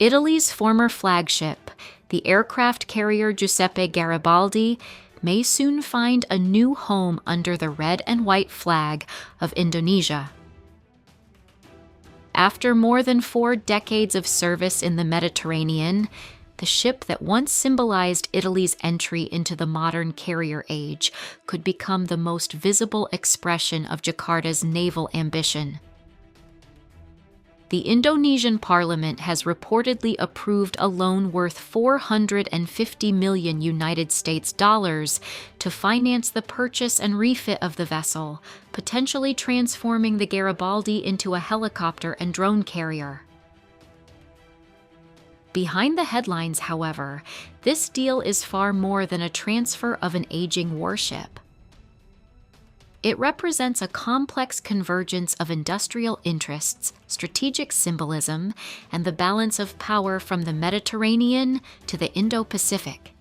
Italy's former flagship, the aircraft carrier Giuseppe Garibaldi, may soon find a new home under the red and white flag of Indonesia. After more than 4 decades of service in the Mediterranean, the ship that once symbolized Italy's entry into the modern carrier age could become the most visible expression of Jakarta's naval ambition. The Indonesian parliament has reportedly approved a loan worth $450 million United States dollars to finance the purchase and refit of the vessel, potentially transforming the Garibaldi into a helicopter and drone carrier. Behind the headlines, however, this deal is far more than a transfer of an aging warship. It represents a complex convergence of industrial interests, strategic symbolism, and the balance of power from the Mediterranean to the Indo-Pacific.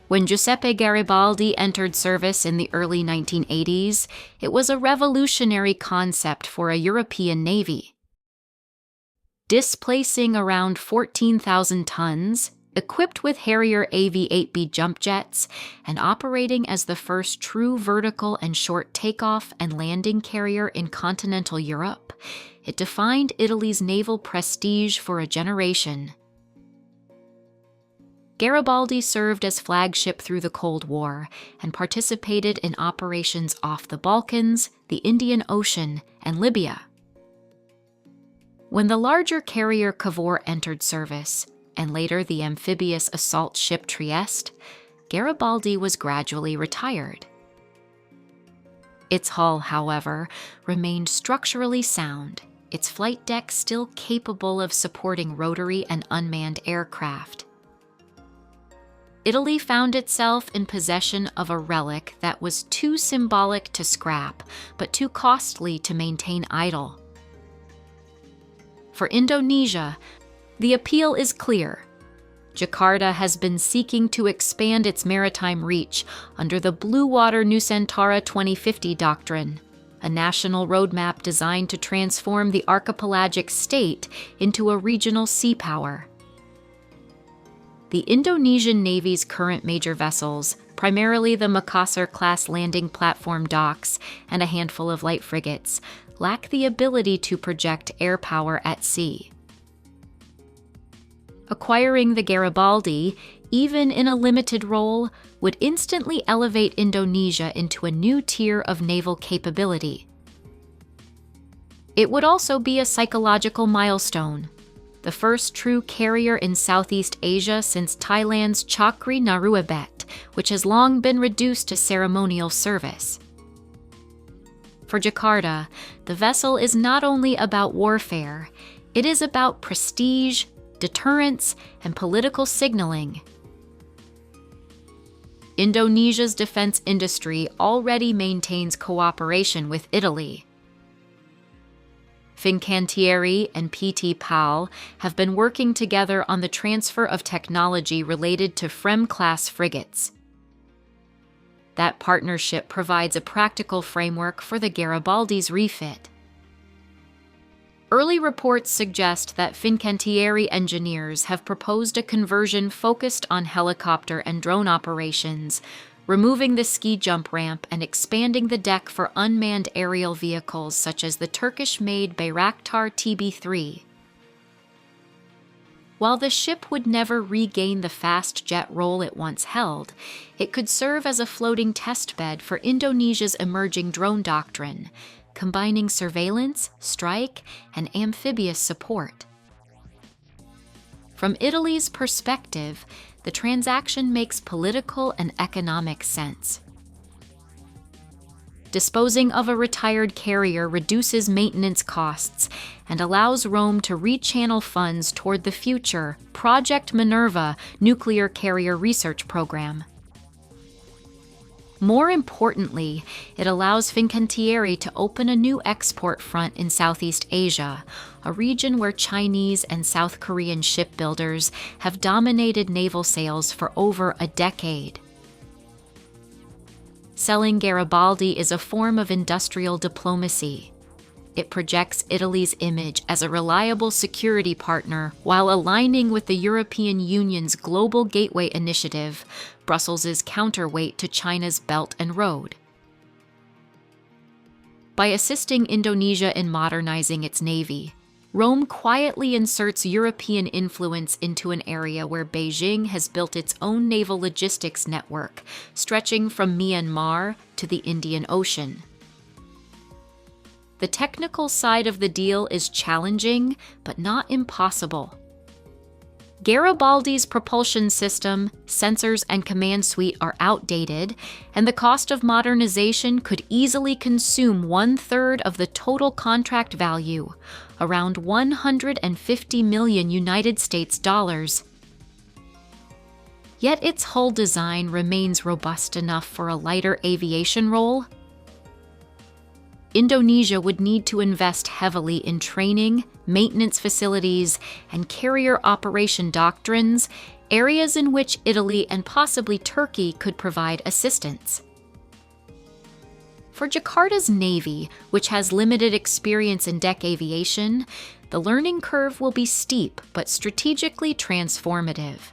When Giuseppe Garibaldi entered service in the early 1980s, it was a revolutionary concept for a European navy. Displacing around 14,000 tons, equipped with Harrier AV-8B jump jets, and operating as the first true vertical and short takeoff and landing carrier in continental Europe, it defined Italy's naval prestige for a generation. Garibaldi served as flagship through the Cold War and participated in operations off the Balkans, the Indian Ocean, and Libya. When the larger carrier Cavour entered service, and later the amphibious assault ship Trieste, Garibaldi was gradually retired. Its hull, however, remained structurally sound, its flight deck still capable of supporting rotary and unmanned aircraft. Italy found itself in possession of a relic that was too symbolic to scrap, but too costly to maintain idle. For Indonesia, the appeal is clear. Jakarta has been seeking to expand its maritime reach under the Blue Water Nusantara 2050 doctrine, a national roadmap designed to transform the archipelagic state into a regional sea power. The Indonesian Navy's current major vessels, primarily the Makassar-class landing platform docks and a handful of light frigates, lack the ability to project air power at sea. Acquiring the Garibaldi, even in a limited role, would instantly elevate Indonesia into a new tier of naval capability. It would also be a psychological milestone, the first true carrier in Southeast Asia since Thailand's Chakri Naruebet, which has long been reduced to ceremonial service. For Jakarta, the vessel is not only about warfare, it is about prestige, deterrence, and political signaling. Indonesia's defense industry already maintains cooperation with Italy. Fincantieri and PT PAL have been working together on the transfer of technology related to FREM-class frigates. That partnership provides a practical framework for the Garibaldi's refit. Early reports suggest that Fincantieri engineers have proposed a conversion focused on helicopter and drone operations, removing the ski jump ramp and expanding the deck for unmanned aerial vehicles such as the Turkish-made Bayraktar TB3. While the ship would never regain the fast jet role it once held, it could serve as a floating testbed for Indonesia's emerging drone doctrine, combining surveillance, strike, and amphibious support. From Italy's perspective, the transaction makes political and economic sense. Disposing of a retired carrier reduces maintenance costs and allows Rome to rechannel funds toward the future Project Minerva nuclear carrier research program. More importantly, it allows Fincantieri to open a new export front in Southeast Asia, a region where Chinese and South Korean shipbuilders have dominated naval sales for over a decade. Selling Garibaldi is a form of industrial diplomacy. It projects Italy's image as a reliable security partner while aligning with the European Union's Global Gateway Initiative, Brussels' counterweight to China's Belt and Road. By assisting Indonesia in modernizing its navy, Rome quietly inserts European influence into an area where Beijing has built its own naval logistics network, stretching from Myanmar to the Indian Ocean. The technical side of the deal is challenging, but not impossible. Garibaldi's propulsion system, sensors, and command suite are outdated, and the cost of modernization could easily consume 1/3 of the total contract value, around $150 million United States dollars. Yet its hull design remains robust enough for a lighter aviation role. Indonesia would need to invest heavily in training, maintenance facilities, and carrier operation doctrines, areas in which Italy and possibly Turkey could provide assistance. For Jakarta's Navy, which has limited experience in deck aviation, the learning curve will be steep but strategically transformative.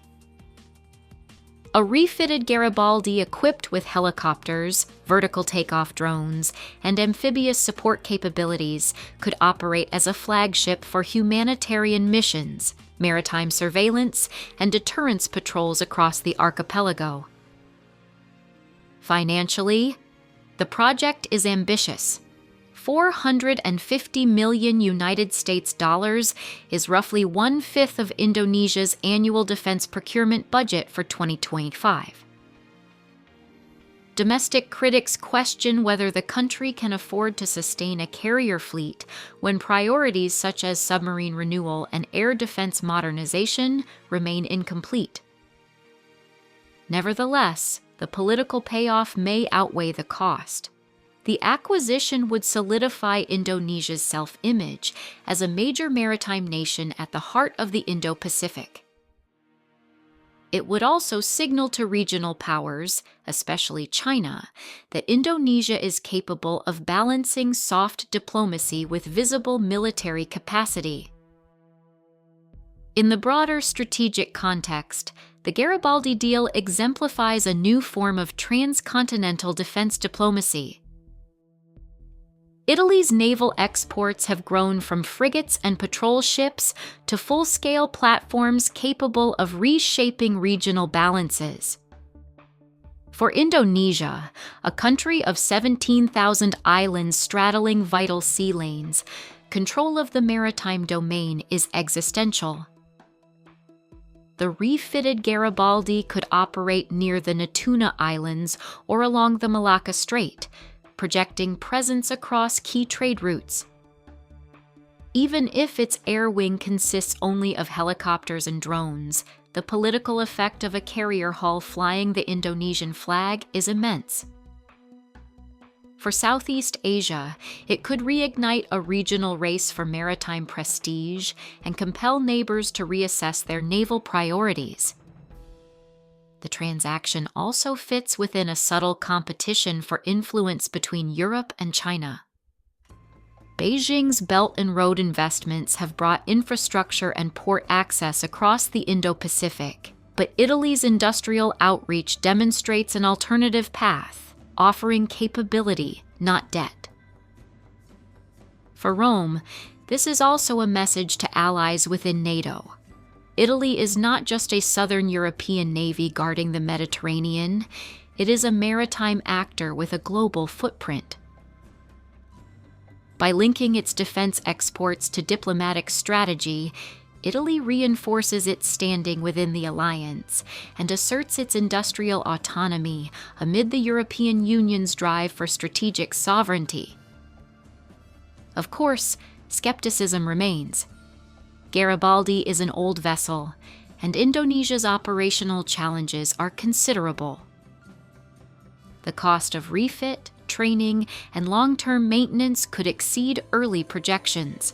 A refitted Garibaldi equipped with helicopters, vertical takeoff drones, and amphibious support capabilities could operate as a flagship for humanitarian missions, maritime surveillance, and deterrence patrols across the archipelago. Financially, the project is ambitious. $450 million United States dollars is roughly 1/5 of Indonesia's annual defense procurement budget for 2025. Domestic critics question whether the country can afford to sustain a carrier fleet when priorities such as submarine renewal and air defense modernization remain incomplete. Nevertheless, the political payoff may outweigh the cost. The acquisition would solidify Indonesia's self-image as a major maritime nation at the heart of the Indo-Pacific. It would also signal to regional powers, especially China, that Indonesia is capable of balancing soft diplomacy with visible military capacity. In the broader strategic context, the Garibaldi Deal exemplifies a new form of transcontinental defense diplomacy. Italy's naval exports have grown from frigates and patrol ships to full-scale platforms capable of reshaping regional balances. For Indonesia, a country of 17,000 islands straddling vital sea lanes, control of the maritime domain is existential. The refitted Garibaldi could operate near the Natuna Islands or along the Malacca Strait, projecting presence across key trade routes. Even if its air wing consists only of helicopters and drones, the political effect of a carrier hull flying the Indonesian flag is immense. For Southeast Asia, it could reignite a regional race for maritime prestige and compel neighbors to reassess their naval priorities. The transaction also fits within a subtle competition for influence between Europe and China. Beijing's Belt and Road investments have brought infrastructure and port access across the Indo-Pacific, but Italy's industrial outreach demonstrates an alternative path, offering capability, not debt. For Rome, this is also a message to allies within NATO. Italy is not just a southern European navy guarding the Mediterranean, it is a maritime actor with a global footprint. By linking its defense exports to diplomatic strategy, Italy reinforces its standing within the alliance and asserts its industrial autonomy amid the European Union's drive for strategic sovereignty. Of course, skepticism remains. Garibaldi is an old vessel, and Indonesia's operational challenges are considerable. The cost of refit, training, and long-term maintenance could exceed early projections.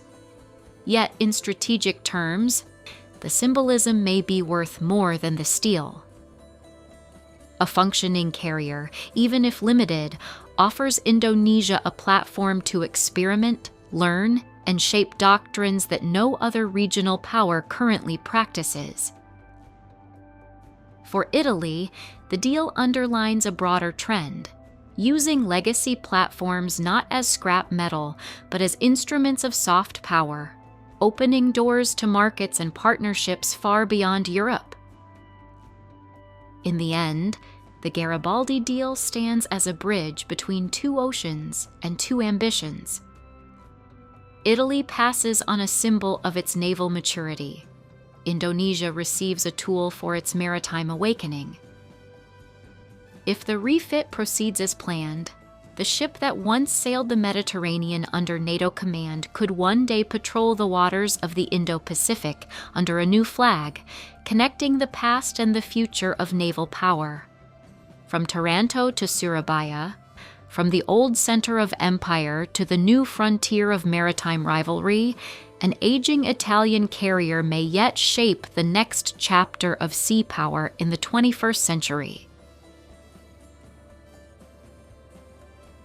Yet, in strategic terms, the symbolism may be worth more than the steel. A functioning carrier, even if limited, offers Indonesia a platform to experiment, learn, and shape doctrines that no other regional power currently practices. For Italy, the deal underlines a broader trend, using legacy platforms not as scrap metal, but as instruments of soft power, opening doors to markets and partnerships far beyond Europe. In the end, the Garibaldi Deal stands as a bridge between two oceans and two ambitions. Italy passes on a symbol of its naval maturity. Indonesia receives a tool for its maritime awakening. If the refit proceeds as planned, the ship that once sailed the Mediterranean under NATO command could one day patrol the waters of the Indo-Pacific under a new flag, connecting the past and the future of naval power. From Taranto to Surabaya, from the old center of empire to the new frontier of maritime rivalry, an aging Italian carrier may yet shape the next chapter of sea power in the 21st century.